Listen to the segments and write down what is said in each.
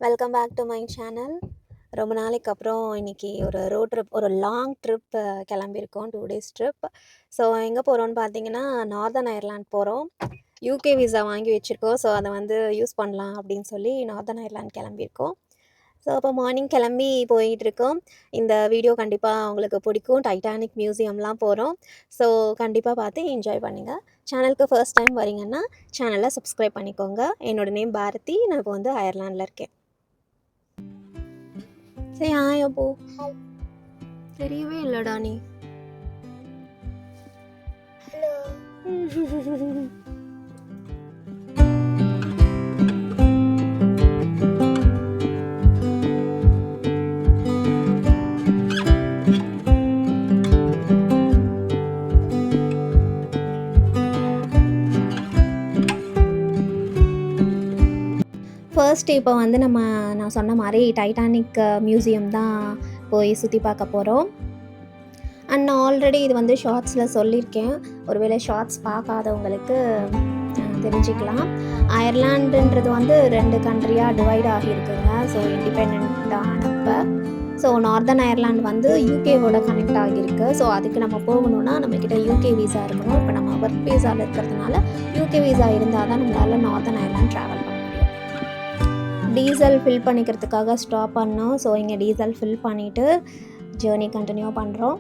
Welcome back to my channel. ரொம்ப நாளைக்கு அப்புறம் இன்றைக்கி ஒரு ரோட் ட்ரிப், ஒரு லாங் ட்ரிப் கிளம்பியிருக்கோம். 2 டேஸ் ட்ரிப். ஸோ எங்கே போகிறோன்னு பார்த்தீங்கன்னா, நார்தர்ன் அயர்லாண்ட் போகிறோம். யூகே விசா வாங்கி வச்சுருக்கோம். ஸோ அதை வந்து யூஸ் பண்ணலாம் அப்படின்னு சொல்லி நார்தர்ன் அயர்லாண்ட் கிளம்பியிருக்கோம். ஸோ அப்போ மார்னிங் கிளம்பி போயிட்டுருக்கோம். இந்த வீடியோ கண்டிப்பாக உங்களுக்கு பிடிக்கும். டைட்டானிக் மியூசியம்லாம் போகிறோம். ஸோ கண்டிப்பாக பார்த்து என்ஜாய் பண்ணுங்கள். சேனலுக்கு ஃபர்ஸ்ட் டைம் வரீங்கன்னா சேனலை சப்ஸ்கிரைப் பண்ணிக்கோங்க. என்னோடய நேம் பாரதி. நான் இப்போ வந்து அயர்லாண்டில் இருக்கேன். சரி ஹாய் அப்போ. தெரியவே இல்லடா நீ. ஹலோ. ஃபர்ஸ்ட் இப்போ வந்து நான் சொன்ன மாதிரி டைட்டானிக் மியூசியம் தான் போய் சுற்றி பார்க்க போகிறோம். அண்ட் நான் ஆல்ரெடி இது வந்து ஷார்ட்ஸில் சொல்லியிருக்கேன். ஒருவேளை ஷார்ட்ஸ் பார்க்காதவங்களுக்கு தெரிஞ்சுக்கலாம். அயர்லாண்டுன்றது வந்து 2 கண்ட்ரியாக டிவைட் ஆகியிருக்குங்க. ஸோ இண்டிபெண்ட்டானப்போ ஸோ நார்தர்ன் அயர்லாண்ட் வந்து யூகேவோட கனெக்ட் ஆகியிருக்கு. ஸோ அதுக்கு நம்ம போகணுன்னா நம்மக்கிட்ட யூகே விசா இருக்கணும். இப்போ நம்ம ஒர்க் விசாவில் இருக்கிறதுனால யூகே விசா இருந்தால் தான் நம்மளால் நார்தர்ன் அயர்லாண்ட் ட்ராவல் பண்ண முடியும். டீசல் ஃபில் பண்ணிக்கிறதுக்காக ஸ்டாப் பண்ணோம். ஸோ இங்கே டீசல் ஃபில் பண்ணிவிட்டு ஜேர்னி கண்டினியூ பண்ணுறோம்.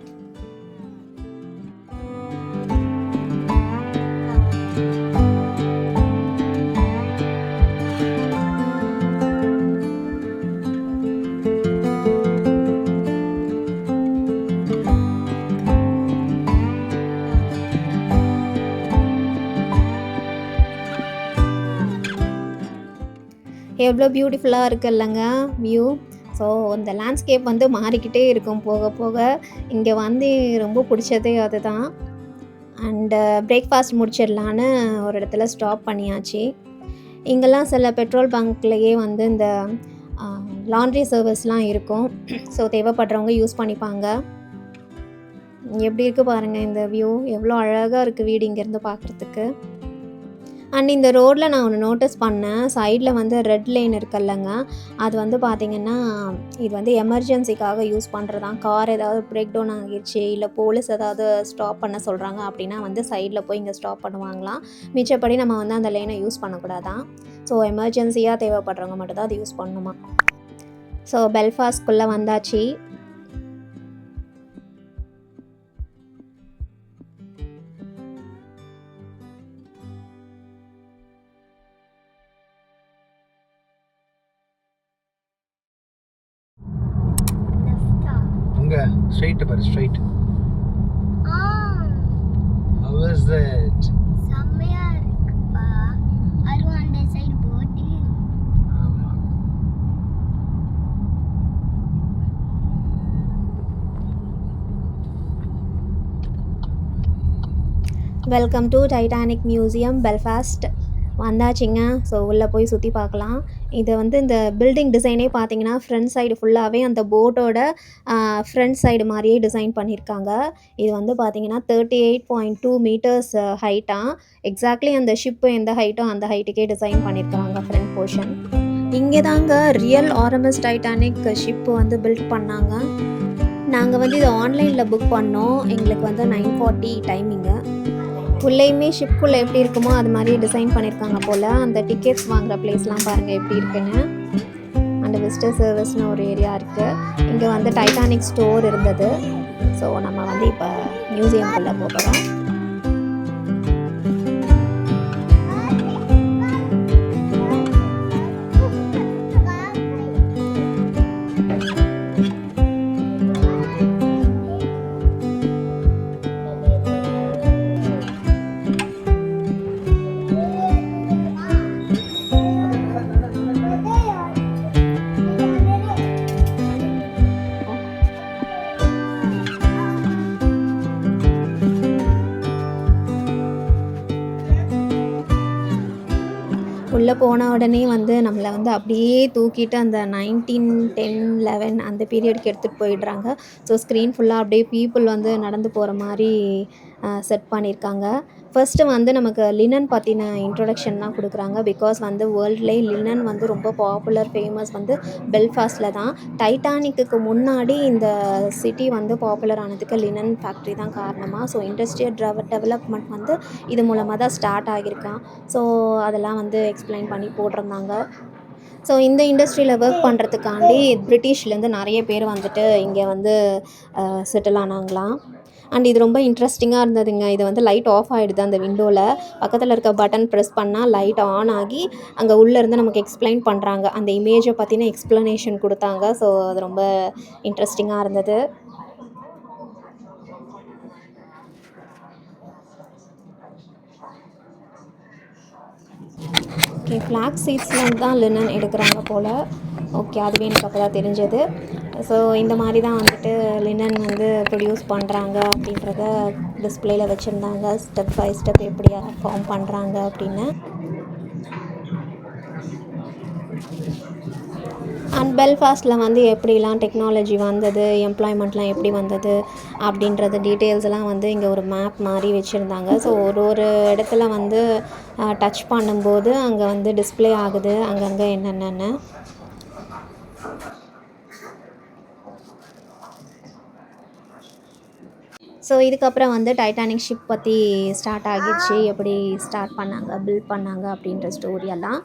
எவ்வளோ பியூட்டிஃபுல்லாக இருக்குது இல்லைங்க வியூ. ஸோ இந்த லேண்ட்ஸ்கேப் வந்து மாறிக்கிட்டே இருக்கும் போக போக. இங்கே வந்து ரொம்ப பிடிச்சதே அதுதான். அண்டு பிரேக்ஃபாஸ்ட் முடிச்சிடலான்னு ஒரு இடத்துல ஸ்டாப் பண்ணியாச்சு. இங்கெல்லாம் சில பெட்ரோல் பங்க்லேயே வந்து இந்த லாண்ட்ரி சர்வீஸ்லாம் இருக்கும். ஸோ தேவைப்படுறவங்க யூஸ் பண்ணிப்பாங்க. எப்படி இருக்குது பாருங்கள் இந்த வியூ. எவ்வளோ அழகாக இருக்குது வீடு இங்கேருந்து பார்க்குறதுக்கு. அண்ட் இந்த ரோட்டில் நான் ஒன்று நோட்டீஸ் பண்ணேன். சைடில் வந்து ரெட் லைன் இருக்குல்லங்க, அது வந்து பார்த்திங்கன்னா இது வந்து எமர்ஜென்சிக்காக யூஸ் பண்ணுறதான். கார் ஏதாவது பிரேக் டவுன் ஆகிடுச்சு, இல்லை போலீஸ் ஏதாவது ஸ்டாப் பண்ண சொல்கிறாங்க அப்படின்னா வந்து சைடில் போய் இங்கே ஸ்டாப் பண்ணுவாங்களாம். மிச்சப்படி நம்ம வந்து அந்த லைனை யூஸ் பண்ணக்கூடாதான். ஸோ எமர்ஜென்சியாக தேவைப்படுறவங்க மட்டும்தான் அதை யூஸ் பண்ணணுமா. ஸோ பெல்ஃபாஸ்ட்குள்ளே வந்தாச்சு. Straight பாரு straight. How is that? செம்மையா இருக்குப்பா. அதுவும் அந்த சைடு போட்டு. ஆமா. Welcome to Titanic museum Belfast. வந்தாச்சுங்க. ஸோ உள்ளே போய் சுற்றி பார்க்கலாம். இது வந்து இந்த பில்டிங் டிசைனே பார்த்தீங்கன்னா ஃப்ரண்ட் சைடு ஃபுல்லாகவே அந்த போட்டோட ஃப்ரண்ட் சைடு மாதிரியே டிசைன் பண்ணியிருக்காங்க. இது வந்து பார்த்திங்கன்னா 38.2 மீட்டர்ஸ் ஹைட்டாக. எக்ஸாக்ட்லி அந்த ஷிப்பு எந்த ஹைட்டோ அந்த ஹைட்டுக்கே டிசைன் பண்ணியிருக்காங்க ஃப்ரண்ட் போர்ஷன். இங்கே தாங்க ரியல் ஆர்எம்எஸ் டைட்டானிக் ஷிப்பு வந்து பில்ட் பண்ணாங்க. நாங்கள் வந்து இது ஆன்லைனில் புக் பண்ணோம். எங்களுக்கு வந்து 9:40 டைமிங்கு. உள்ளேயுமே ஷிப்புக்குள்ளே எப்படி இருக்குமோ அது மாதிரி டிசைன் பண்ணியிருக்காங்க போல். அந்த டிக்கெட்ஸ் வாங்குகிற பிளேஸ்லாம் பாருங்கள் எப்படி இருக்குன்னு. அண்ட் விசிட்டர் சர்வீஸ்னு ஒரு ஏரியா இருக்குது. இங்கே வந்து டைட்டானிக் ஸ்டோர் இருந்தது. ஸோ நம்ம வந்து இப்போ மியூசியம்குள்ளே போகிறோம். உள்ளே போன உடனே வந்து நம்மளை வந்து அப்படியே தூக்கிட்டு அந்த 1910, 11 அந்த பீரியடுக்கு எடுத்துகிட்டு போயிடுறாங்க. ஸோ ஸ்க்ரீன் ஃபுல்லாக அப்படியே பீப்புள் வந்து நடந்து போகிற மாதிரி செட் பண்ணியிருக்காங்க. ஃபர்ஸ்ட்டு வந்து நமக்கு லினன் பற்றின இன்ட்ரொடக்ஷன் தான் கொடுக்குறாங்க. பிகாஸ் வந்து வேர்ல்ட்லேயே லினன் வந்து ரொம்ப பாப்புலர் ஃபேமஸ் வந்து பெல்ஃபாஸ்ட்டில் தான். டைட்டானிக்குக்கு முன்னாடி இந்த சிட்டி வந்து பாப்புலர் ஆனதுக்கு லினன் ஃபேக்ட்ரி தான் காரணமா. ஸோ இண்டஸ்ட்ரியல் டெவலப்மெண்ட் வந்து இது மூலமாக தான் ஸ்டார்ட் ஆகியிருக்கான். ஸோ அதெல்லாம் வந்து எக்ஸ்பிளைன் பண்ணி போட்டிருந்தாங்க. ஸோ இந்த இண்டஸ்ட்ரியில் ஒர்க் பண்ணுறதுக்காண்டி பிரிட்டிஷ்லேருந்து நிறைய பேர் வந்துட்டு இங்கே வந்து செட்டில் ஆனாங்களாம். அண்ட் இது ரொம்ப இன்ட்ரெஸ்டிங்காக இருந்ததுங்க. இது வந்து லைட் ஆஃப் ஆகிடுது அந்த விண்டோவில். பக்கத்தில் இருக்க பட்டன் ப்ரெஸ் பண்ணால் லைட் ஆன் ஆகி அங்கே உள்ளேருந்து நமக்கு எக்ஸ்பிளைன் பண்ணுறாங்க. அந்த இமேஜை பற்றின எக்ஸ்ப்ளனேஷன் கொடுத்தாங்க. ஸோ அது ரொம்ப இன்ட்ரெஸ்டிங்காக இருந்தது. ஓகே, ஃப்ளாக் சீட்ஸ்லேருந்து தான் லினன் எடுக்கிறாங்க போல். ஓகே, அதுவே எனக்கு அப்போ தான் தெரிஞ்சது. ஸோ இந்த மாதிரி தான் வந்துட்டு லினன் வந்து ப்ரொடியூஸ் பண்ணுறாங்க அப்படின்றத டிஸ்பிளேயில் வச்சுருந்தாங்க. ஸ்டெப் பை ஸ்டெப் எப்படி ஃபார்ம் பண்ணுறாங்க அப்படின்னு. அண்ட் பெல்ஃபாஸ்ட்டில் வந்து எப்படிலாம் டெக்னாலஜி வந்தது, எம்ப்ளாய்மெண்ட்லாம் எப்படி வந்தது அப்படின்றது டீட்டெயில்ஸ் எல்லாம் வந்து இங்கே ஒரு மேப் மாதிரி வச்சுருந்தாங்க. ஸோ ஒரு இடத்துல வந்து டச் பண்ணும்போது அங்கே வந்து டிஸ்பிளே ஆகுது அங்கங்கே என்னென்னு. ஸோ இதுக்கப்புறம் வந்து டைட்டானிக் ஷிப் பற்றி ஸ்டார்ட் ஆகிடுச்சு. எப்படி ஸ்டார்ட் பண்ணாங்க, பில்ட் பண்ணாங்க அப்படின்ற ஸ்டோரியெல்லாம்.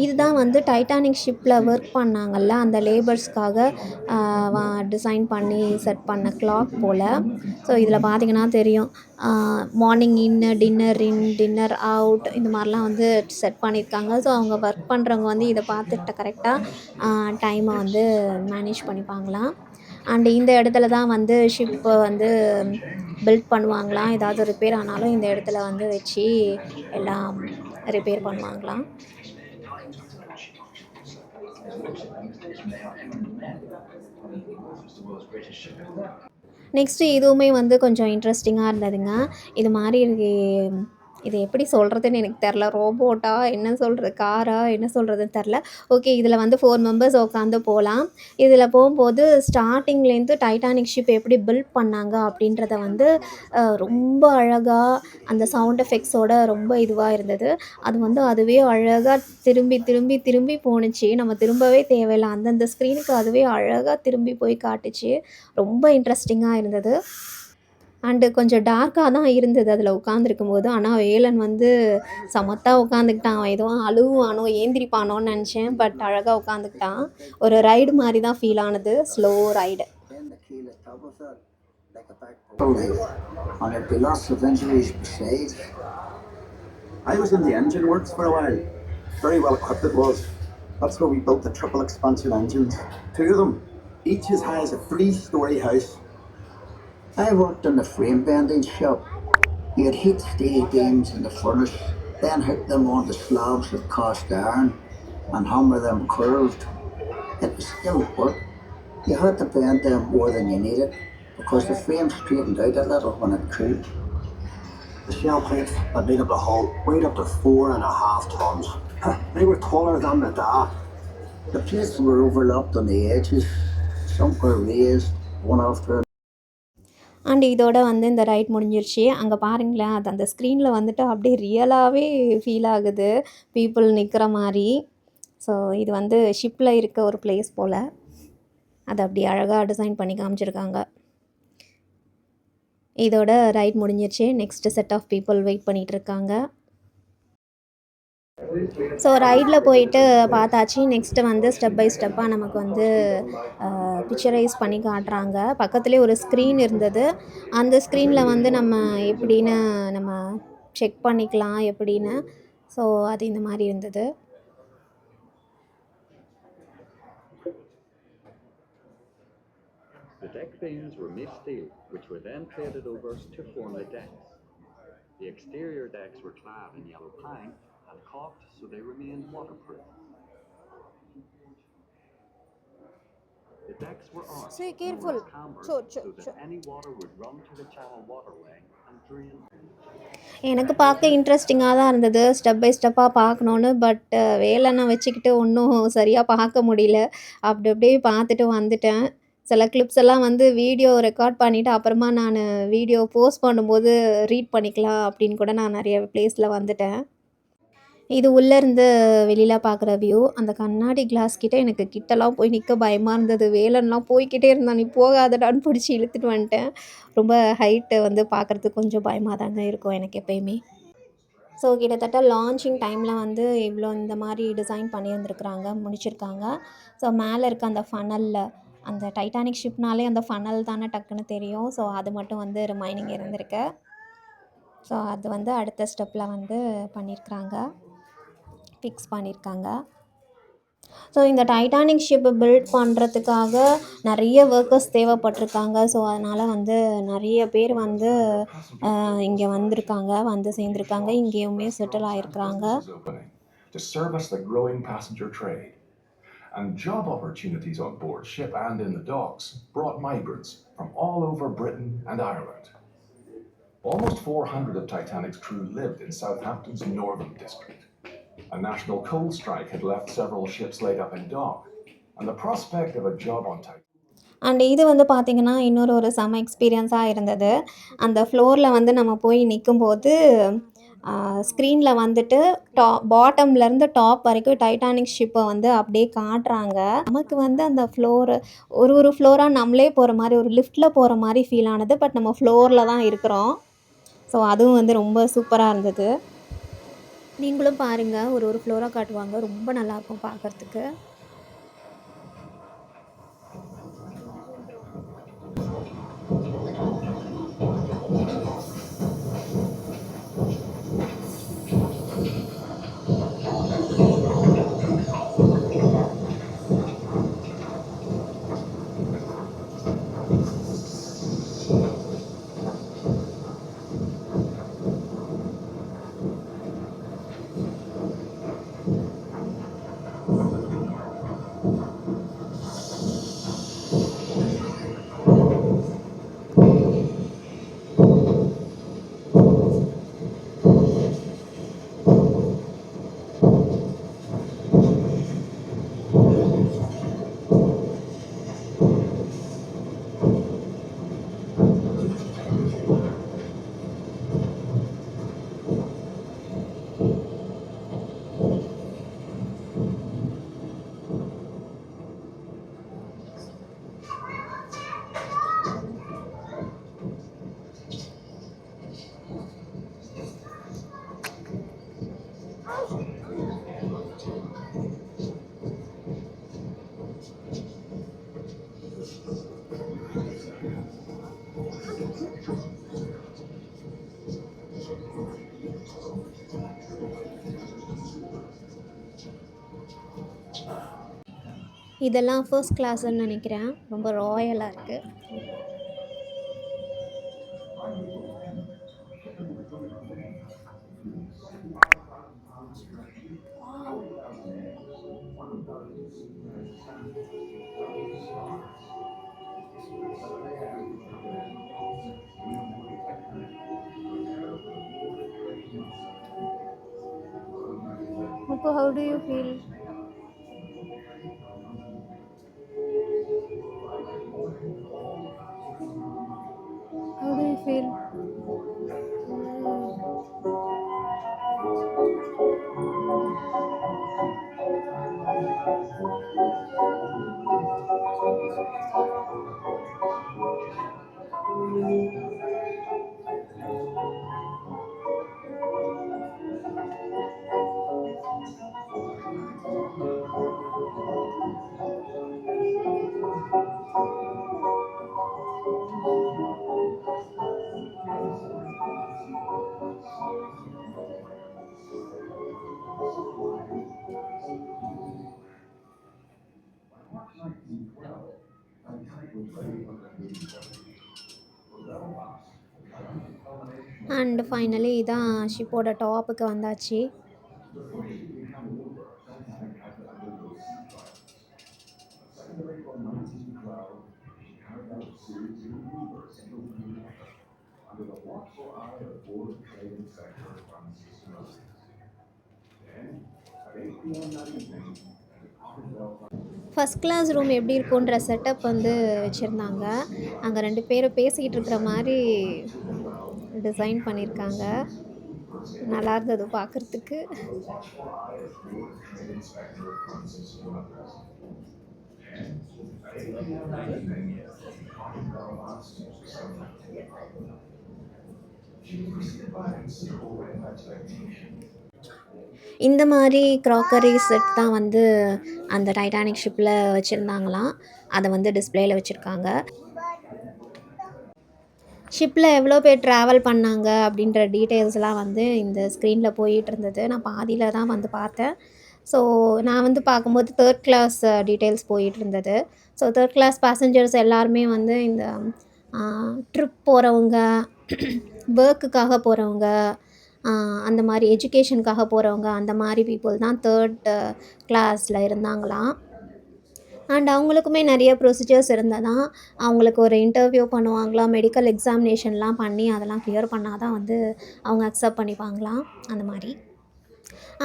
இதுதான் வந்து டைட்டானிக் ஷிப்பில் ஒர்க் பண்ணாங்கல்ல அந்த லேபர்ஸ்க்காக டிசைன் பண்ணி செட் பண்ண கிளாக் போல். ஸோ இதில் பார்த்தீங்கன்னா தெரியும், மார்னிங் டின்னர் அவுட் இந்த மாதிரிலாம் வந்து செட் பண்ணியிருக்காங்க. ஸோ அவங்க ஒர்க் பண்ணுறவங்க வந்து இதை பார்த்துட்டு கரெக்டாக டைமை வந்து மேனேஜ் பண்ணிப்பாங்களாம். அண்டு இந்த இடத்துல தான் வந்து ஷிப்பை வந்து பில்ட் பண்ணுவாங்களாம். ஏதாவது ரிப்பேர் ஆனாலும் இந்த இடத்துல வந்து வச்சு எல்லாம் ரிப்பேர் பண்ணுவாங்களாம். நெக்ஸ்ட்டு இதுவுமே வந்து கொஞ்சம் இன்ட்ரெஸ்டிங்காக இருந்ததுங்க. இது மாதிரி இது எப்படி சொல்கிறதுன்னு எனக்கு தெரில. ரோபோட்டா என்ன சொல்கிறது, காரா என்ன சொல்கிறதுன்னு தெரில. ஓகே, இதில் வந்து 4 மெம்பர்ஸ் உட்காந்து போகலாம். இதில் போகும்போது ஸ்டார்டிங்லேருந்து டைட்டானிக் ஷிப் எப்படி பில்ட் பண்ணாங்க அப்படின்றத வந்து ரொம்ப அழகாக அந்த சவுண்ட் எஃபெக்ட்ஸோட ரொம்ப இதுவாக இருந்தது. அது வந்து அதுவே அழகாக திரும்பி போணுச்சு. நம்ம திரும்பவே தேவையில்லை. அந்தந்த ஸ்க்ரீனுக்கு அதுவே அழகாக திரும்பி போய் காட்டுச்சு. ரொம்ப இன்ட்ரெஸ்டிங்காக இருந்தது. அண்டு கொஞ்சம் டார்க்காக தான் இருந்தது அதில் உட்காந்துருக்கும்போது. ஆனால் வேலன் வந்து சமத்தா உட்காந்துக்கிட்டான். அவன் எதுவும் அழுவானோ ஏந்திரிப்பானோன்னு நினச்சேன். பட் அழகாக உட்காந்துக்கிட்டான். ஒரு ரைடு மாதிரி தான் ஃபீல் ஆனது, slow ride. And there'd be lots of injuries besides. I was in the engine works for a while. Very well equipped it was. That's where we built the triple expansion engines. 2 of them, each as high as a 3-story house. I worked in the frame bending shop. You'd heat steel beams in the furnace, then hook them onto slabs of cast iron and hammer them curved. It was skilled work. You had to bend them more than you needed because the frame straightened out a little when it cooled. The shell plates that made up the hull weighed up to 4.5 tons. They were taller than the da. The plates were overlapped on the edges. Some were raised, one after another. And இதோட வந்து இந்த right முடிஞ்சிருச்சு. அங்கே பாருங்களேன், அது அந்த ஸ்க்ரீனில் வந்துட்டு அப்படியே ரியலாகவே ஃபீல் ஆகுது, பீப்புள் நிற்கிற மாதிரி. ஸோ இது வந்து ஷிப்பில் இருக்க ஒரு பிளேஸ் போல். அதை அப்படி அழகாக டிசைன் பண்ணி காமிச்சிருக்காங்க. இதோட ரைட் முடிஞ்சிருச்சு. Next set of people wait பண்ணிகிட்ருக்காங்க. ஸோ ரைடில் போயிட்டு பார்த்தாச்சு. நெக்ஸ்ட்டு வந்து ஸ்டெப் பை ஸ்டெப்பாக நமக்கு வந்து பிக்சரைஸ் பண்ணி காட்டுறாங்க. பக்கத்துலேயே ஒரு ஸ்க்ரீன் இருந்தது. அந்த ஸ்க்ரீனில் வந்து நம்ம எப்படின்னு நம்ம செக் பண்ணிக்கலாம் எப்படின்னு. ஸோ அது இந்த மாதிரி இருந்தது. The deck beams were made steel, which were then plated over to form the decks. The exterior decks were clad in yellow pine and caulked so they remained waterproof. The decks were arched So careful. cambered Sure. so that any water would run to the channel waterway and drain. எனக்கு பார்க்க இன்ட்ரெஸ்டிங்கா தான் இருந்தது. Step by ஸ்டெப்பா பார்க்கணுன்னு. But வேலண்ண வச்சுக்கிட்டு ஒன்றும் சரியா பார்க்க முடியல. அப்படி அப்படியே பார்த்துட்டு வந்துட்டேன். சில கிளிப்ஸ் எல்லாம் வந்து வீடியோ ரெக்கார்ட் பண்ணிட்டு அப்புறமா நானு வீடியோ போஸ்ட் பண்ணும்போது ரீட் பண்ணிக்கலாம் அப்படின்னு கூட நான் நெறைய பிளேஸ்ல வந்துட்டேன். இது உள்ளேருந்து வெளியில பார்க்குற வியூ. அந்த கண்ணாடி கிளாஸ் கிட்ட எனக்கு கிட்டலாம் போய் நிக்க பயமா இருந்தது. வேலன்லாம் போய்க்கிட்டே இருந்தான். "நீ போகாதடான்னு" புடிச்சு இழுத்துட்டு வந்துட்டேன். ரொம்ப ஹைட்டு வந்து பார்க்குறதுக்கு கொஞ்சம் பயமா தாங்க இருக்கும் எனக்கு எப்பயுமே. ஸோ கிட்டத்தட்ட லான்ச்சிங் டைம்ல வந்து இவ்வளோ இந்த மாரி டிசைன் பண்ணியிருந்திருக்கிறாங்க, முடிச்சிருக்காங்க. ஸோ மேல இருக்க அந்த ஃபனல்ல அந்த டைட்டானிக் ஷிப்னாலே அந்த ஃபனல் தானே டக்குன்னு தெரியும். ஸோ அது மட்டும் வந்து ரிமைனிங் இருந்திருக்கு. ஸோ அது வந்து அடுத்த ஸ்டெப்ல வந்து பண்ணியிருக்கிறாங்க. ஃபிக்ஸ் பண்ணியிருக்காங்க. ஸோ இந்த டைட்டானிக் ஷிப்ப பில்ட் பண்ணுறதுக்காக நெறைய ஒர்க்கர்ஸ் தேவைப்பட்டிருக்காங்க. ஸோ அதனால வந்து நெறைய பேர் வந்து இங்க வந்திருக்காங்க, வந்து சேர்ந்திருக்காங்க. இங்கேயுமே settle ஆயிருக்கிறாங்க. Offices opening to service the growing passenger trade. And job opportunities on board ship and in the docks brought migrants from all over Britain and Ireland. Almost 400 of Titanic's crew lived in Southampton's northern district. A national coal strike had left several ships laid up in dock, and the prospect of a job on Titanic. And இது வந்து பார்த்தீங்கன்னா, இன்னொரு ஒரு செம எக்ஸ்பீரியன்ஸா இருந்தது. அந்த ஃப்ளோர்ல வந்து நம்ம போய் நிக்கும்போது, ஸ்க்ரீன்ல வந்துட்டு பாட்டம்லேருந்து டாப் வரைக்கும் டைட்டானிக் ஷிப்ப வந்து அப்படியே காட்டுறாங்க. நமக்கு வந்து அந்த ஃப்ளோரு ஒரு ஒரு ஃப்ளோரா நம்மளே போற மாரி, ஒரு லிஃப்ட்ல போற மாரி ஃபீல் ஆனது. பட் நம்ம ஃப்ளோர்ல தான் இருக்கிறோம். ஸோ அதுவும் வந்து ரொம்ப சூப்பரா இருந்தது. நீங்களும் பாருங்க. ஒரு ஒரு ஃப்ளோரா காட்டுவாங்க. ரொம்ப நல்லாயிருக்கும் பார்க்கறதுக்கு. இதெல்லாம் ஃபர்ஸ்ட் கிளாஸ்ன்னு நெனைக்கிறேன். ரொம்ப ராயலா இருக்கு. Mukku, how do you feel? How do you feel? And finally இதான் ஷிப்போட டாப்புக்கு வந்தாச்சு. under the watchful eye of Board Trade Inspector Francis Murphy. Then, at 8 p.m. that evening, the coffin bell. First class room எப்படி இருக்குன்ற setup வந்து வச்சுருந்தாங்க. அங்கே 2 பேரும் பேசிக்கிட்டு இருக்கிற மாரி டிசைன் பண்ணியிருக்காங்க. நல்லா இருந்தது பார்க்குறதுக்கு. Watchful eye of Board Trade Inspector Francis Murphy. Then, at 8 p.m. that evening, the coffin bell asked Sophie. She was received by considerable expectation. இந்த மாரி க்ராக்கரி செட் தான் வந்து அந்த டைட்டானிக் ஷிப்பில் வச்சுருந்தாங்களாம். அதை வந்து டிஸ்ப்ளேல வச்சுருக்காங்க. ஷிப்பில் எவ்வளோ பேர் ட்ராவல் பண்ணாங்க அப்படின்ற டீட்டெயில்ஸ்லாம் வந்து இந்த ஸ்க்ரீனில் போயிட்டுருந்தது. நான் பாதியில் தான் வந்து பார்த்தேன். ஸோ நான் வந்து பார்க்கும்போது 3rd கிளாஸ் டீட்டெயில்ஸ் போயிட்டுருந்தது. ஸோ 3rd கிளாஸ் பேசஞ்சர்ஸ் எல்லாருமே வந்து இந்த ட்ரிப் போகிறவங்க, ஒர்க்குக்காக போகிறவங்க, அந்த மாதிரி எஜுகேஷனுக்காக போகிறவங்க, அந்த மாதிரி பீப்புள் தான் 3rd கிளாஸில் இருந்தாங்களாம். அண்ட் அவங்களுக்குமே நிறைய ப்ரொசீஜர்ஸ் இருந்ததாம். அவங்களுக்கு ஒரு இன்டர்வியூ பண்ணுவாங்களாம், மெடிக்கல் எக்ஸாமினேஷன்லாம் பண்ணி அதெல்லாம் கிளியர் பண்ணால் தான் வந்து அவங்க அக்செப்ட் பண்ணிப்பாங்களாம், அந்த மாதிரி.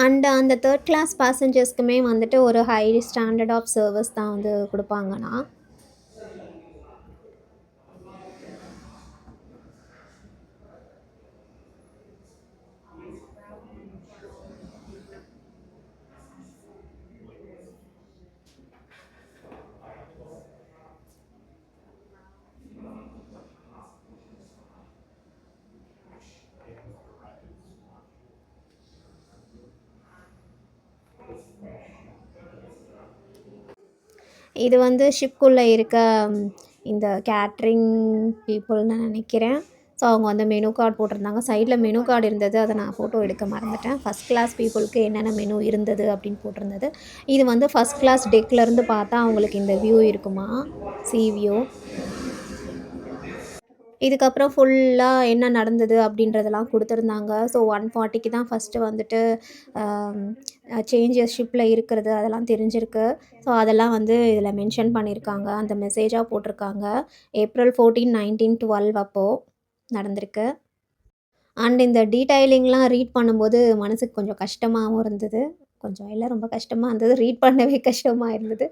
அண்ட் அந்த 3rd கிளாஸ் பேசஞ்சர்ஸ்க்குமே வந்துட்டு ஒரு ஹை ஸ்டாண்டர்ட் ஆஃப் சர்வீஸ் தான் வந்து கொடுப்பாங்கண்ணா. இது வந்து ஷிப்குள்ளே இருக்க இந்த கேட்ரிங் பீப்புள்னு நினைக்கிறேன். ஸோ அவங்க வந்து மெனு கார்டு போட்டிருந்தாங்க. சைடில் மெனு கார்டு இருந்தது, அதை நான் ஃபோட்டோ எடுக்க மறந்துட்டேன். ஃபஸ்ட் கிளாஸ் பீப்புளுக்கு என்னென்ன மெனு இருந்தது அப்படின்னு போட்டிருந்தது. இது வந்து ஃபஸ்ட் கிளாஸ் டெக்லேருந்து பார்த்தா அவங்களுக்கு இந்த வியூ இருக்குமா, சி வியூ. இதுக்கப்புறம் ஃபுல்லாக என்ன நடந்தது அப்படின்றதெல்லாம் கொடுத்துருந்தாங்க. ஸோ 140க்கு தான் ஃபஸ்ட்டு வந்துட்டு சேஞ்சஸ் ஷிப்பில் இருக்கிறது அதெல்லாம் தெரிஞ்சிருக்கு. ஸோ அதெல்லாம் வந்து இதில் மென்ஷன் பண்ணியிருக்காங்க, அந்த மெசேஜாக போட்டிருக்காங்க. April 14, 1912 அப்போது நடந்திருக்கு. அண்ட் இந்த டீடைலிங்லாம் ரீட் பண்ணும்போது மனசுக்கு கொஞ்சம் கஷ்டமாகவும் இருந்தது. கொஞ்சம் இல்லை, ரொம்ப கஷ்டமாக இருந்தது. ரீட் பண்ணவே கஷ்டமாக இருந்தது.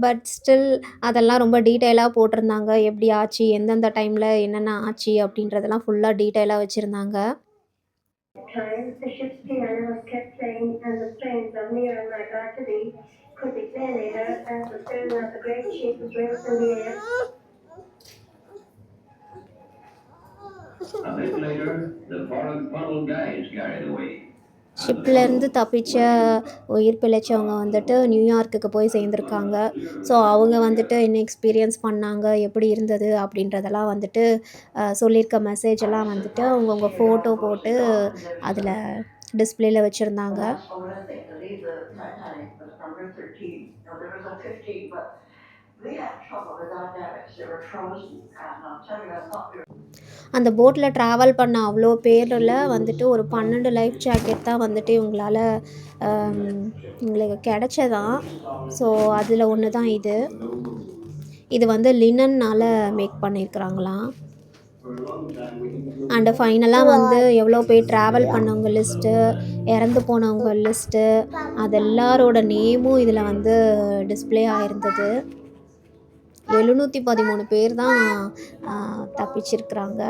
பட் ஸ்டில் அதெல்லாம் ரொம்ப டீட்டெயிலாக போட்டிருந்தாங்க. எப்படி ஆச்சு, எந்தெந்த டைமில் என்னென்ன ஆச்சு அப்படின்றதெல்லாம் ஃபுல்லாக டீட்டெயிலாக வச்சுருந்தாங்க. Time, the ship's piano was kept playing, and the strains of near and like are to be could be plainly heard as the stern of the great ship was raised in the air. A bit later, the foreign funnel guys carried away. ஷிப்லேருந்து தப்பிச்ச உயிர் பிழைச்சவங்க வந்துட்டு நியூயார்க்குக்கு போய் சேர்ந்துருக்காங்க. So அவங்க வந்துட்டு என்ன experience பண்ணாங்க, எப்படி இருந்தது அப்படின்றதெல்லாம் வந்துட்டு சொல்லியிருக்க மெசேஜ் எல்லாம் வந்துட்டு அவங்கவுங்க ஃபோட்டோ போட்டு அதில் டிஸ்பிளேல வச்சுருந்தாங்க. அந்த போட்டில் ட்ராவல் பண்ண அவ்வளோ பேரில் வந்துட்டு ஒரு 12 லைஃப் ஜாக்கெட் தான் வந்துட்டு இவங்களுக்கு கிடச்சதான். ஸோ அதில் ஒன்று தான் இது. இது வந்து லினன்னால் மேக் பண்ணியிருக்கிறாங்களாம். அண்டு ஃபைனலாக வந்து எவ்வளோ பேர் ட்ராவல் பண்ணவங்க லிஸ்ட்டு, இறந்து போனவங்க லிஸ்ட்டு, அது எல்லாரோட நேமும் இதில் வந்து டிஸ்பிளே ஆகிருந்தது. 713 பேர் தான் தப்பிச்சிருக்கிறாங்க.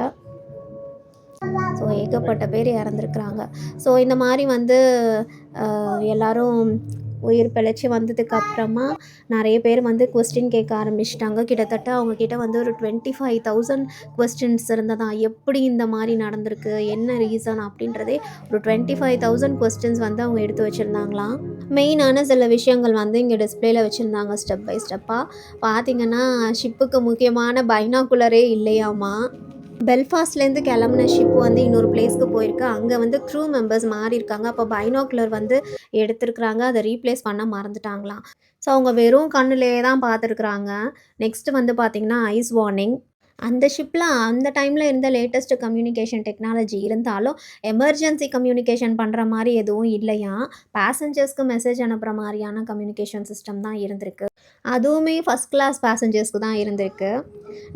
ஸோ ஏகப்பட்ட பேர் இறந்துருக்குறாங்க. ஸோ இந்த மாதிரி வந்து எல்லோரும் உயிர் பிழைச்சி வந்ததுக்கப்புறமா நிறைய பேர் வந்து கொஸ்டின் கேட்க ஆரம்பிச்சிட்டாங்க. கிட்டத்தட்ட அவங்கக்கிட்ட வந்து ஒரு 25,000 கொஸ்டின்ஸ் இருந்ததான். எப்படி இந்த மாதிரி நடந்திருக்கு, என்ன ரீசன் அப்படின்றதே ஒரு 25,000 கொஸ்டின்ஸ் வந்து அவங்க எடுத்து வச்சுருந்தாங்களாம். மெயினான சில விஷயங்கள் வந்து இங்கே டிஸ்பிளேல வச்சுருந்தாங்க ஸ்டெப் பை ஸ்டெப்பாக. பார்த்திங்கன்னா ஷிப்புக்கு முக்கியமான பைனாகுலரே இல்லையாமா. பெல்ஃபாஸ்ட்லேருந்து கிளம்புன ஷிப் வந்து இன்னொரு பிளேஸ்க்கு போயிருக்கு. அங்கே வந்து க்ரூ மெம்பர்ஸ் மாறி இருக்காங்க. அப்போ பைனாகுலர் வந்து எடுத்துருக்குறாங்க, அதை ரீப்ளேஸ் பண்ண மறந்துட்டாங்களாம். ஸோ அவங்க வெறும் கண்ணுலேயே தான் பார்த்துருக்குறாங்க. நெக்ஸ்ட்டு வந்து பார்த்திங்கன்னா ஐஸ் வார்னிங். அந்த ஷிப்ல அந்த டைம்ல இருந்த லேட்டஸ்ட் கம்யூனிகேஷன் டெக்னாலஜி இருந்தாலும், எமர்ஜென்சி கம்யூனிகேஷன் பண்ற மாரி எதுவும் இல்லையாம். பேசஞ்சர்ஸ்க்கு மெசேஜ் அனுப்புற மாரியான கம்யூனிகேஷன் சிஸ்டம் தான் இருந்திருக்கு. அதுவுமே ஃபர்ஸ்ட் கிளாஸ் பேசஞ்சர்ஸ்க்கு தான் இருந்திருக்கு.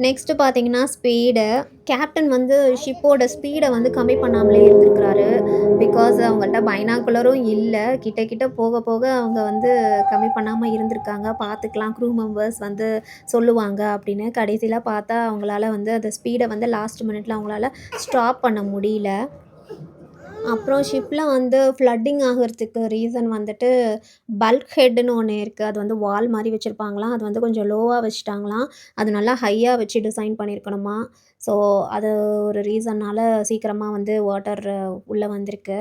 நெக்ஸ்ட்டு பார்த்தீங்கன்னா, ஸ்பீடு. கேப்டன் வந்து ஷிப்போட ஸ்பீட வந்து கம்மி பண்ணாமலே இருந்திருக்கிறாரு. பிகாஸ் அவங்கள்ட்ட பைனாகுலரும் இல்ல. கிட்ட கிட்ட போக போக அவங்க வந்து கம்மி பண்ணாம இருந்திருக்காங்க. பார்த்துக்கலாம் க்ரூ மெம்பர்ஸ் வந்து சொல்லுவாங்க அப்படின்னு. கடைசியில பார்த்தா அவங்களால வந்து அந்த ஸ்பீட வந்து லாஸ்ட் மினிட்ல அவங்களால ஸ்டாப் பண்ண முடியல. அப்புறம் ஷிப்ல வந்து ஃப்ளட்டிங் ஆகுறதுக்கு ரீசன் வந்துட்டு பல்க் ஹெட்டுன்னு ஒண்ணு இருக்கு. அது வந்து வால் மாரி வச்சிருப்பாங்களாம். அது வந்து கொஞ்சம் லோவா வச்சுட்டாங்களாம். அது நல்லா ஹையா வச்சு டிசைன் பண்ணியிருக்கணுமா. ஸோ அது ஒரு ரீசன்னால சீக்கிரமா வந்து வாட்டர் உள்ள வந்திருக்கு.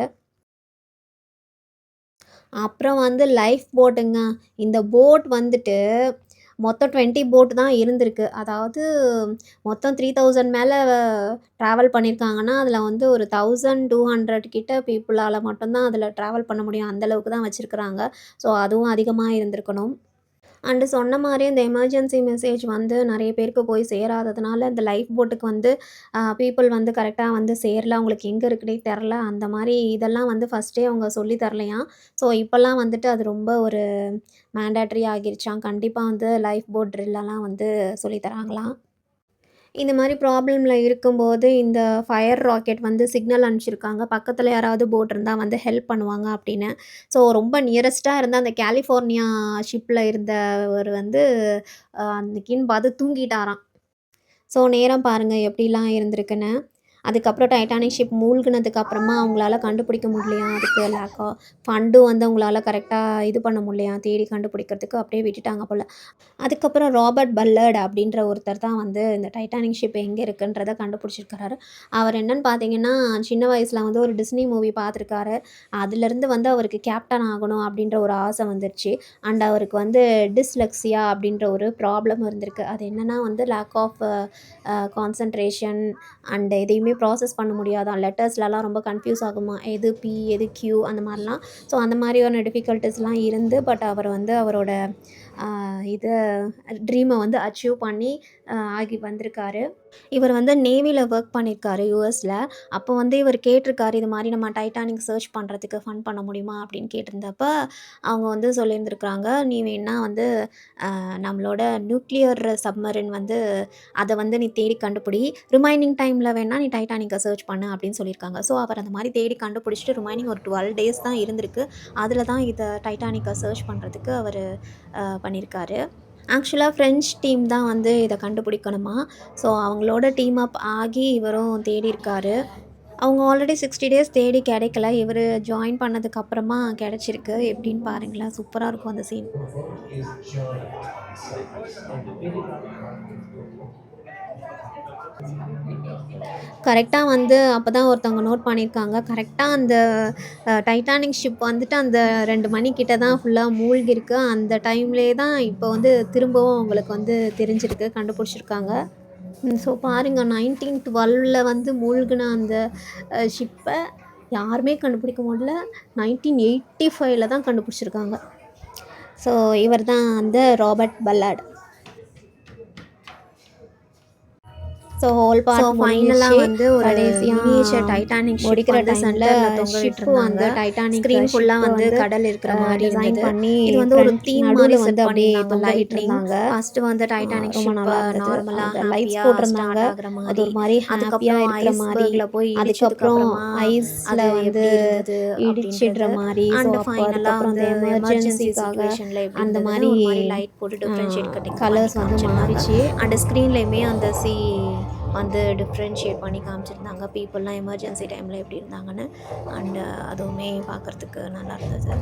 அப்புறம் வந்து லைஃப் போட்டுங்க. இந்த போட் வந்துட்டு மொத்தம் 20 போட் தான் இருந்திருக்கு. அதாவது மொத்தம் 3000 மேல ட்ராவல் பண்ணியிருக்காங்கன்னா, அதில வந்து ஒரு 1200 கிட்ட பீப்பிளால மட்டும் தான் அதில ட்ராவல் பண்ண முடியும். அந்த அளவுக்கு தான் வச்சிருக்கிறாங்க. ஸோ அதுவும் அதிகமா இருந்திருக்கணும். அண்டு சொன்ன மாரி இந்த எமர்ஜென்சி மெசேஜ் வந்து நெறைய பேருக்கு போய் சேராததுனால, இந்த லைஃப் போட்டுக்கு வந்து பீப்பிள் வந்து கரெக்ட்டா வந்து சேரல. அவங்களுக்கு எங்க இருக்குன்னே தெரில. அந்த மாரி இதெல்லாம் வந்து ஃபர்ஸ்ட்டே அவங்க சொல்லி தரலையாம். ஸோ இப்பலாம் வந்துட்டு அது ரொம்ப ஒரு மேண்டேட்டரி ஆகிருச்சாம். கண்டிப்பா வந்து லைஃப் போட் ட்ரில்லலாம் வந்து சொல்லி தராங்களாம். இந்த மாரி ப்ராப்ளம்ல இருக்கும்போது, இந்த ஃபயர் ராக்கெட் வந்து சிக்னல் அனுப்பிச்சிருக்காங்க. பக்கத்துல யாராவது போட் இருந்தா வந்து ஹெல்ப் பண்ணுவாங்க அப்படின்னு. ஸோ ரொம்ப நியரஸ்ட்டா இருந்த அந்த கலிஃபோர்னியா ஷிப்ல இருந்தவரு வந்து அன்னைக்கின்னு பார்த்து தூங்கிட்டாராம். ஸோ நேரம் பாருங்க எப்படிலாம் இருந்திருக்குன்னு. அதுக்கப்புறம் டைட்டானிக் ஷிப் மூழ்குனதுக்கு அப்புறமா அவங்களால கண்டுபிடிக்க முடியலையாம். அதுக்கு லேக் ஆஃப் ஃபண்டும் வந்து அவங்களால கரெக்ட்டா இது பண்ண முடியலையாம். தேடி கண்டுபிடிக்கிறதுக்கு அப்படியே விட்டுட்டாங்க போல. அதுக்கப்புறம் ராபர்ட் பல்லர்ட் அப்படின்ற ஒருத்தர் தான் வந்து இந்த டைட்டானிக் ஷிப் எங்கே இருக்குன்றத கண்டுபிடிச்சிருக்காரு. அவர் என்னன்னு பார்த்தீங்கன்னா, சின்ன வயசுல வந்து ஒரு டிஸ்னி மூவி பார்த்துருக்காரு. அதுலேருந்து வந்து அவருக்கு கேப்டன் ஆகணும் அப்படின்ற ஒரு ஆசை வந்துருச்சு. அண்ட் அவருக்கு வந்து டிஸ்லெக்ஸியா அப்படின்ற ஒரு ப்ராப்ளம் இருந்திருக்கு. அது என்னன்னா வந்து லேக் ஆஃப் கான்சன்ட்ரேஷன் அண்ட் எதையுமே ப்ராசஸ் பண்ண முடியாதாம். லெட்டர்ஸ்லலாம் ரொம்ப கன்ஃப்யூஸ் ஆகுமா. எது பி, எது கியூ அந்த மாரிலாம். ஸோ அந்த மாதிரியான டிஃபிகல்ட்டீஸ்லாம் இருந்து பட் அவர் வந்து அவரோட இத ட்ரீமை வந்து அச்சீவ் பண்ணி ஆகி வந்திருக்காரு. இவர் வந்து நேவில ஒர்க் பண்ணியிருக்காரு யுஎஸ்ல. அப்போ வந்து இவர் கேட்டிருக்காரு, இது மாரி நம்ம டைட்டானிக் சர்ச் பண்ணுறதுக்கு ஃபண்ட் பண்ண முடியுமா அப்படின்னு கேட்டிருந்தப்ப, அவங்க வந்து சொல்லியிருந்திருக்காங்க, நீ வேணா வந்து நம்மளோட நியூக்ளியர் சப்மரின் வந்து அத வந்து நீ தேடி கண்டுபிடி. ரிமைனிங் டைம்ல வேணா நீ டைட்டானிக்க சர்ச் பண்ணு அப்படின்னு சொல்லியிருக்காங்க. ஸோ அவர் அந்த மாரி தேடி கண்டுபிடிச்சுட்டு ரிமைனிங் ஒரு 12 டேஸ் தான் இருந்திருக்கு. அதில தான் இத டைட்டானிக்க சர்ச் பண்ணுறதுக்கு அவரு பண்ணியிருக்காரு. ஆக்சுவலா ஃப்ரெஞ்ச் டீம் தான் வந்து இத கண்டுபிடிக்கணுமா. ஸோ அவங்களோட டீம் அப் ஆகி இவரும் தேடியிருக்காரு. அவங்க ஆல்ரெடி 60 டேஸ் தேடி கிடைக்கல. இவரு ஜாயின் பண்ணதுக்கப்புறமா கிடைச்சிருக்கு. எப்படின்னு பாருங்களேன். சூப்பரா இருக்கும் அந்த சீன். கரெக்ட்டா வந்து அப்ப தான் ஒருத்தவங்க நோட் பண்ணியிருக்காங்க. கரெக்ட்டா அந்த டைட்டானிக் ஷிப் வந்துட்டு அந்த 2 மணி கிட்ட தான் ஃபுல்லா மூழ்கிருக்கு. அந்த டைம்லயே தான் இப்போ வந்து திரும்பவும் அவங்களுக்கு வந்து தெரிஞ்சிருக்கு, கண்டுபிடிச்சிருக்காங்க. ஸோ பாருங்க 1912ல வந்து மூழ்குன அந்த ஷிப்ப யாருமே கண்டுபிடிக்க முடியல. 1985ல தான் கண்டுபிடிச்சிருக்காங்க. ஸோ இவர் தான் அந்த Robert Ballard. So whole part ஃபைனலா வந்து ஒரு மினியேச்சர் டைட்டானிக் ஷிப் வந்து சென்டர்ல தொங்க விட்டுருந்தாங்க. டைட்டானிக் ஸ்க்ரீன் ஃபுல்லா வந்து கடல் இருக்கிற மாதிரி டிசைன் பண்ணி இது வந்து ஒரு தீம் மாதிரி வந்து அப்படியே தொங்க விட்டுருந்தாங்க. ஃபர்ஸ்ட் வந்து டைட்டானிக் ஷிப் நார்மலா லைட்ஸ் போட்டிருந்தாங்க. அது ஒரு மாதிரி ஹாப்பியா இருக்கிற மாதிரி. அதுக்கப்புறம் ஐஸ்ல வந்து இடிச்சிடுற மாதிரி. ஸோ அதுக்கப்புறம் அந்த எமர்ஜென்சிக்காக அந்த மாதிரி லைட் போட்டு டிஃபரன்ஷியேட் கலர்ஸ் வந்து மாறிச்சு. அண்ட் ஸ்க்ரீன்லேயுமே அந்த வந்து டிஃப்ரென்ஷியேட் பண்ணி காமிச்சிருந்தாங்க. பீப்புளெலாம் எமர்ஜென்சி டைமில் எப்படி இருந்தாங்கன்னு. அண்டு அதுவுமே பார்க்குறதுக்கு நல்லா இருந்தது.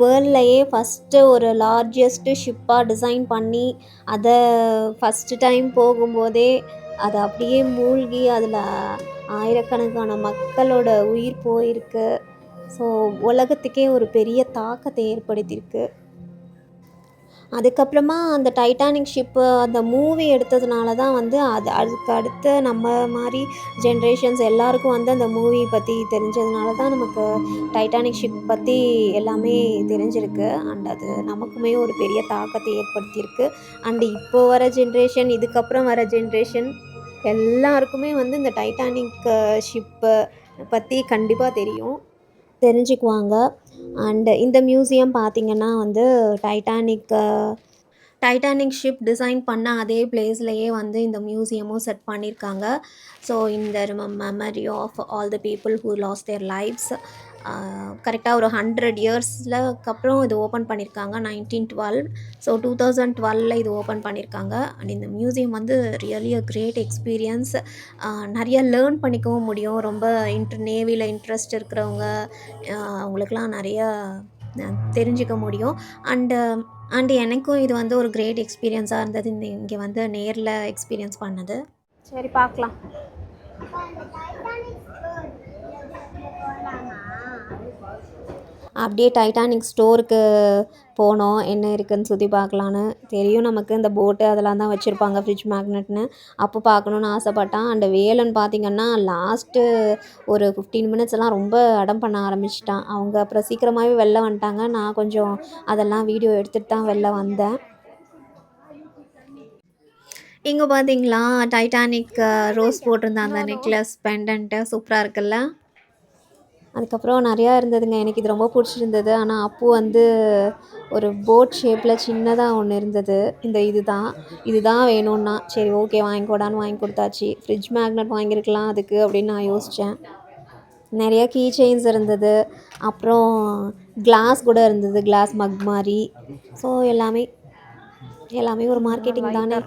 வேர்ல்ட்லேயே ஃபஸ்ட்டு ஒரு லார்ஜஸ்ட்டு ஷிப்பாக டிசைன் பண்ணி அதை ஃபஸ்ட்டு டைம் போகும்போதே அது அப்படியே மூழ்கி அதில் ஆயிரக்கணக்கான மக்களோட உயிர் போயிருக்கு. ஸோ உலகத்துக்கே ஒரு பெரிய தாக்கத்தை ஏற்படுத்தியிருக்கு. அதுக்கப்புறமா அந்த டைட்டானிக் ஷிப்பு அந்த மூவி எடுத்ததுனால தான் வந்து அதுக்கு அடுத்து நம்ம மாதிரி ஜென்ரேஷன்ஸ் எல்லாருக்கும் வந்து அந்த மூவி பற்றி தெரிஞ்சதுனால தான் நமக்கு டைட்டானிக் ஷிப் பற்றி எல்லாமே தெரிஞ்சிருக்கு. அண்ட் அது நமக்குமே ஒரு பெரிய தாக்கத்தை ஏற்படுத்தியிருக்கு. அண்டு இப்போ வர ஜென்ரேஷன், இதுக்கப்புறம் வர ஜென்ரேஷன் எல்லாருக்குமே வந்து இந்த டைட்டானிக் ஷிப்பை பற்றி கண்டிப்பாக தெரிஞ்சுக்குவாங்க. அண்டு இந்த மியூசியம் பார்த்திங்கன்னா வந்து டைட்டானிக் ஷிப் டிசைன் பண்ண அதே பிளேஸ்லையே வந்து இந்த மியூசியமும் செட் பண்ணியிருக்காங்க. ஸோ இந்த memory of all the people who lost their lives. கரெக்டாக ஒரு 100 இயர்ஸ்க்கு அப்புறம் இது ஓப்பன் பண்ணியிருக்காங்க 1912. ஸோ 2012 இது ஓப்பன் பண்ணியிருக்காங்க. அண்ட் இந்த மியூசியம் வந்து ரியலி அ கிரேட் எக்ஸ்பீரியன்ஸ். நிறைய லேர்ன் பண்ணிக்கவும் முடியும். ரொம்ப நேவியில் இன்ட்ரெஸ்ட் இருக்கிறவங்க அவங்களுக்கெலாம் நிறையா தெரிஞ்சிக்க முடியும். அண்டு எனக்கும் இது வந்து ஒரு கிரேட் எக்ஸ்பீரியன்ஸாக இருந்தது இங்கே வந்து நேரில் எக்ஸ்பீரியன்ஸ் பண்ணது. சரி பார்க்கலாம். அப்படியே டைட்டானிக் ஸ்டோருக்கு போனோம். என்ன இருக்குதுன்னு சுற்றி பார்க்கலான்னு. தெரியும் நமக்கு இந்த போட்டு அதெல்லாம் தான் வச்சுருப்பாங்க ஃப்ரிட்ஜ் மேக்னெட்னு. அப்போ பார்க்கணுன்னு ஆசைப்பட்டான். அண்ட் வேலன் பார்த்திங்கன்னா லாஸ்ட்டு ஒரு 15 மினிட்ஸ்லாம் ரொம்ப அடம் பண்ண ஆரம்பிச்சிட்டான். அவங்க அப்புறம் சீக்கிரமாகவே வெளில வந்துட்டாங்க. நான் கொஞ்சம் அதெல்லாம் வீடியோ எடுத்துகிட்டு தான் வெளில வந்தேன். இங்கே பார்த்தீங்களா டைட்டானிக் ரோஸ் போட்டிருந்த அந்த நெக்லஸ் பெண்டன்ட்டு சூப்பராக இருக்குல்ல. அதுக்கப்புறம் நிறையா இருந்ததுங்க. எனக்கு இது ரொம்ப பிடிச்சிருந்தது. ஆனால் அப்பு வந்து ஒரு போட் ஷேப்பில் சின்னதாக ஒன்று இருந்தது. இதுதான் வேணும்னா சரி ஓகே வாங்கிக்கோடான்னு வாங்கி கொடுத்தாச்சு. ஃப்ரிட்ஜ் மேக்னெட் வாங்கியிருக்கலாம் அதுக்கு அப்படின்னு நான் யோசித்தேன். நிறையா கீ செயின்ஸ் இருந்தது. அப்புறம் கிளாஸ் கூட இருந்தது, கிளாஸ் மக் மாதிரி. ஸோ எல்லாமே ஒரு மார்க்கெட்டிங் தானே.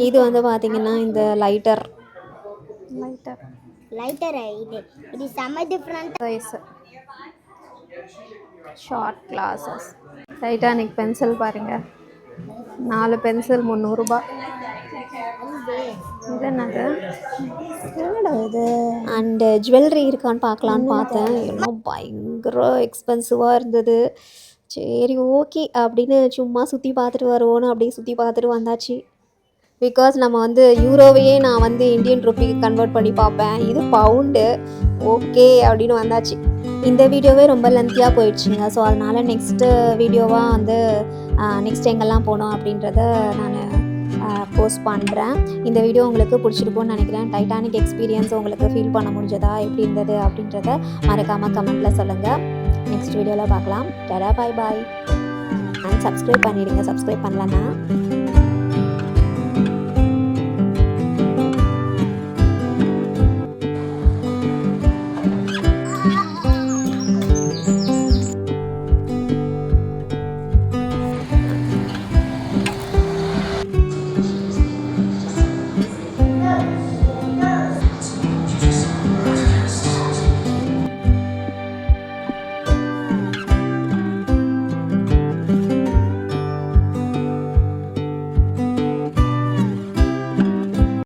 இது வந்து பார்த்திங்கன்னா இந்த லைட்டர் இது செம different size. Short classes. Titanic pencil பாருங்கள், 4 பென்சில் 300 ரூபாய். இது என்னடா இது? அண்டு ஜுவல்லரி இருக்கான்னு பார்க்கலான்னு பார்த்தேன். எல்லாம் பயங்கர எக்ஸ்பென்சிவாக இருந்தது. சரி ஓகே அப்படின்னு சும்மா சுற்றி பார்த்துட்டு வருவோன்னு அப்படியே சுற்றி பார்த்துட்டு வந்தாச்சு. பிகாஸ் நம்ம வந்து யூரோவையே நான் வந்து இந்தியன் ருப்பிக்கு கன்வெர்ட் பண்ணி பார்ப்பேன். இது பவுண்டு. ஓகே அப்படின்னு வந்தாச்சு. இந்த வீடியோவே ரொம்ப லென்த்தியாக போயிடுச்சுங்க. ஸோ அதனால் நெக்ஸ்ட்டு வீடியோவாக வந்து நெக்ஸ்ட் எங்கெல்லாம் போனோம் அப்படின்றத நான் போஸ்ட் பண்ணுறேன். இந்த வீடியோ உங்களுக்கு பிடிச்சிருக்கும்னு நினைக்கிறேன். டைட்டானிக் எக்ஸ்பீரியன்ஸ் உங்களுக்கு ஃபீல் பண்ண முடிஞ்சதா, எப்படி இருந்தது அப்படின்றத மறக்காமல் கமெண்ட்டில் சொல்லுங்கள். நெக்ஸ்ட் வீடியோவில் பார்க்கலாம். டடா பாய் பாய். அண்ட் சப்ஸ்கிரைப் பண்ணிவிடுங்க சப்ஸ்கிரைப் பண்ணலன்னா.